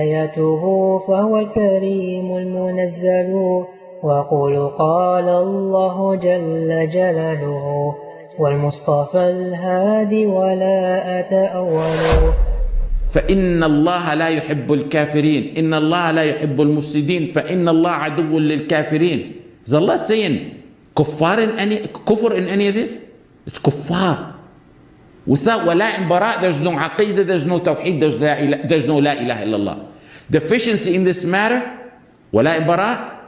آياته فهو الكريم المنزل، وقل قال الله جل جلاله والمصطفى الهادي ولا أتأول. فإن الله لا يحب الكافرين. إن الله لا يحب المفسدين. فإن الله عدو للكافرين. Is Allah saying kufr in any of this? It's kuffar. Without wala and bara, there's no aqidah, there's no tawheed, there's no la ilaha illallah. Deficiency in this matter, wala and bara,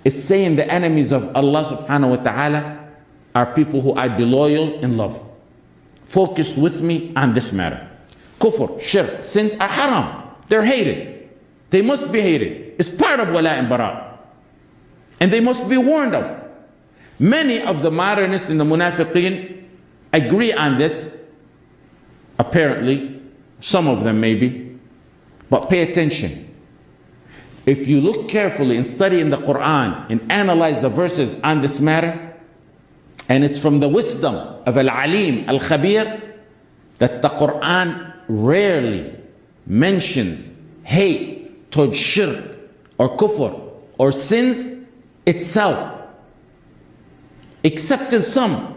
is saying the enemies of Allah subhanahu wa ta'ala are people who are disloyal in love. Focus with me on this matter. Kufr, shirk, sins are haram. They're hated. They must be hated. It's part of wala and bara. And they must be warned of. Many of the modernists and the munafiqeen agree on this, apparently. Some of them maybe. But pay attention. If you look carefully and study in the Quran and analyze the verses on this matter, and it's from the wisdom of Al-Alim, Al-Khabir, that the Quran rarely mentions hate towards shirk or kufr or sins itself, except in some,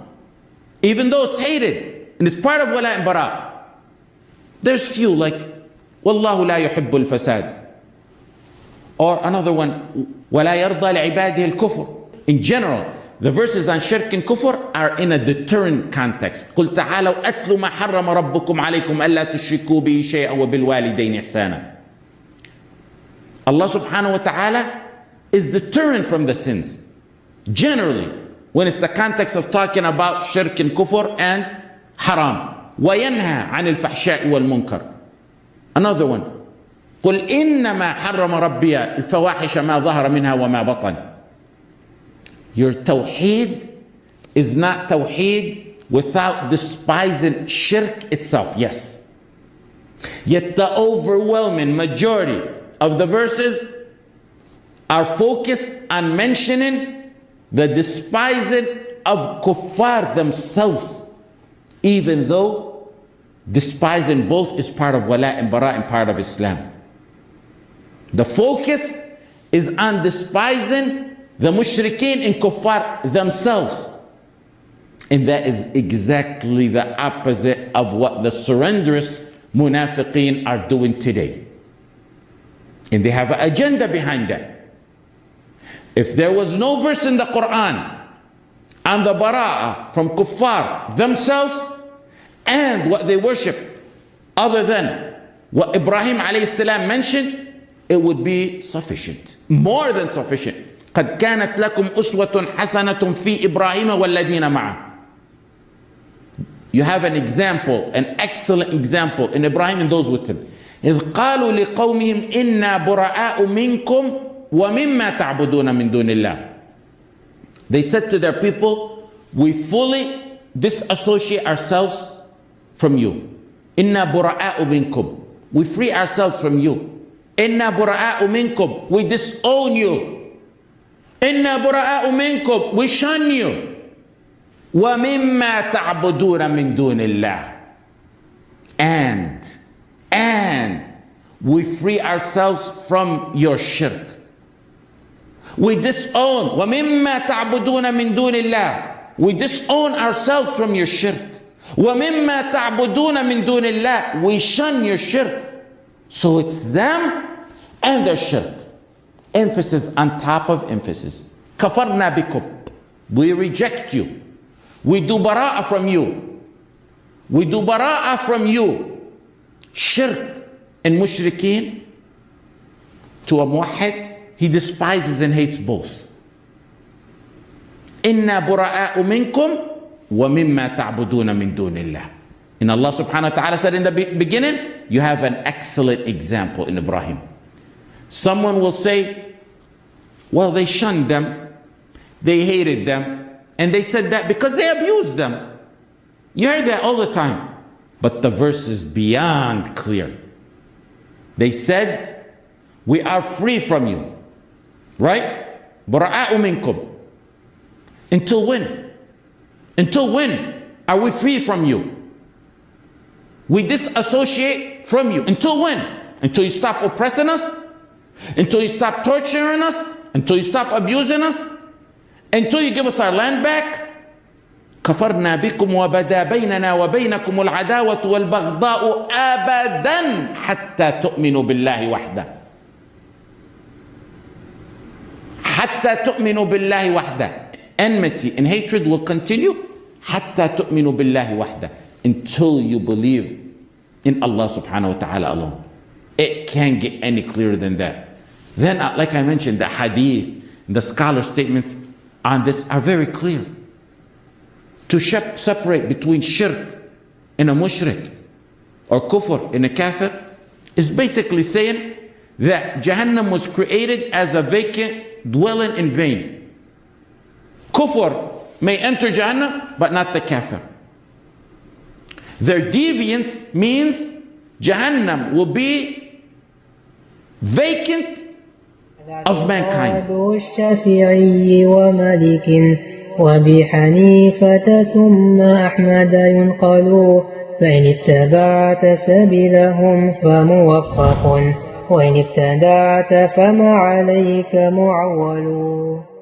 even though it's hated and it's part of wala and bara. There's few like wallahu la yuhibbul fasad, or another one wala yarda li'ibadihi al-kufr. In general, the verses on shirk and kufr are in a deterrent context. قُلْ تَعَالَوْا أَتْلُ مَا حَرَّمَ رَبُّكُمْ عَلَيْكُمْ أَلَّا تُشْرِكُوا بِهِ شَيْئًا وَبِالْوَالِدَيْنِ إِحْسَانًا. Allah subhanahu wa ta'ala is deterrent from the sins. Generally, when it's the context of talking about shirk and kufr and haram. وَيَنْهَى عَنِ الْفَحْشَاءِ وَالْمُنْكَرِ. Another one. قُلْ إِنَّمَا حَرَّمَ رَبِّيَ الْفَوَاحِشَ مَا ظَهَرَ مِنْهَا وَمَا بَطَنَ. Your tawheed is not tawheed without despising shirk itself. Yes. Yet the overwhelming majority of the verses are focused on mentioning the despising of kuffar themselves, even though despising both is part of wala and bara and part of Islam. The focus is on despising the mushrikeen and kuffar themselves. And that is exactly the opposite of what the surrenderous munafiqeen are doing today. And they have an agenda behind that. If there was no verse in the Quran on the bara'ah from kuffar themselves and what they worship other than what Ibrahim alayhi salam mentioned, it would be sufficient, more than sufficient. قد كانت لكم أسوة حسنة في إبراهيم والذين معه. You have an example, an excellent example in Ibrahim and those with him. إذ قالوا لقومهم إنا براء منكم ومما تعبدون من دون الله. They said to their people, we fully disassociate ourselves from you. إنا براء منكم. We free ourselves from you. إنا براء منكم. We disown you. إنا براء منكم. We shun you. ومما تعبدون من دون الله. And we free ourselves from your shirk. We disown. ومما تعبدون من دون الله. We disown ourselves from your shirk. ومما تعبدون من دون الله. We shun your shirk. So it's them and their shirk. Emphasis on top of emphasis. كفرنا بكم. We reject you. We do bara'ah from you. We do bara'ah from you. Shirk and mushrikeen, to a muwahhid, he despises and hates both. إِنَّا بُرَآءُ مِنْكُمْ وَمِمَّا تَعْبُدُونَ مِن دُونِ اللَّهِ. And Allah subhanahu wa ta'ala said in the beginning, you have an excellent example in Ibrahim. Someone will say, well, they shunned them, they hated them, and they said that because they abused them. You hear that all the time. But the verse is beyond clear. They said, we are free from you. Right? Bura'a'u minkum. Until when? Until when are we free from you? We disassociate from you. Until when? until you stop oppressing us, until you stop torturing us, until you stop abusing us, until you give us our land back. كفرنا بكم وبدا بيننا وبينكم العداوة والبغضاء أبدا حتى تؤمنوا بالله وحده. حتى تؤمنوا بالله وحده. Enmity and hatred will continue حتى تؤمنوا بالله وحده, until you believe in Allah subhanahu wa ta'ala alone. It can't get any clearer than that. Then, like I mentioned, the hadith, the scholar statements on this are very clear. To separate between shirk and a mushrik, or kufr and a kafir, is basically saying that Jahannam was created as a vacant dwelling in vain. Kufr may enter Jahannam, but not the kafir. Their deviance means Jahannam will be vacant of mankind. الشافعي ومالك وبحنيفة ثم أحمد ينقل فإن اتبعت سبيلهم فموفق وإن ابتدعت فما عليك معول.